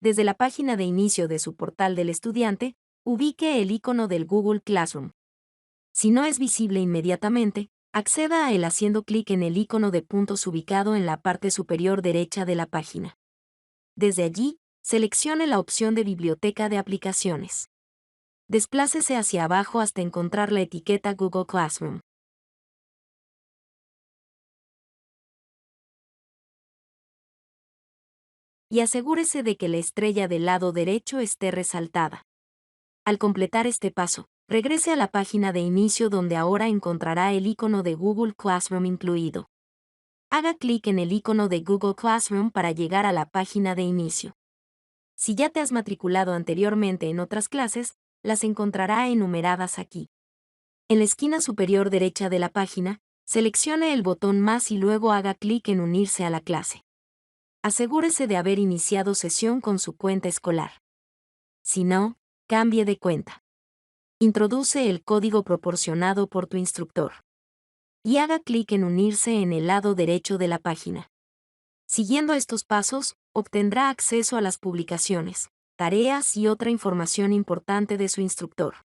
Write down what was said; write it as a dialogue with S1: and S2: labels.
S1: Desde la página de inicio de su portal del estudiante, ubique el icono del Google Classroom. Si no es visible inmediatamente, acceda a él haciendo clic en el icono de puntos ubicado en la parte superior derecha de la página. Desde allí, seleccione la opción de Biblioteca de aplicaciones. Desplácese hacia abajo hasta encontrar la etiqueta Google Classroom. Y asegúrese de que la estrella del lado derecho esté resaltada. Al completar este paso, regrese a la página de inicio donde ahora encontrará el icono de Google Classroom incluido. Haga clic en el icono de Google Classroom para llegar a la página de inicio. Si ya te has matriculado anteriormente en otras clases, las encontrará enumeradas aquí. En la esquina superior derecha de la página, seleccione el botón Más y luego haga clic en Unirse a la clase. Asegúrese de haber iniciado sesión con su cuenta escolar. Si no, cambie de cuenta. Introduce el código proporcionado por tu instructor. Y haga clic en Unirse en el lado derecho de la página. Siguiendo estos pasos, obtendrá acceso a las publicaciones, tareas y otra información importante de su instructor.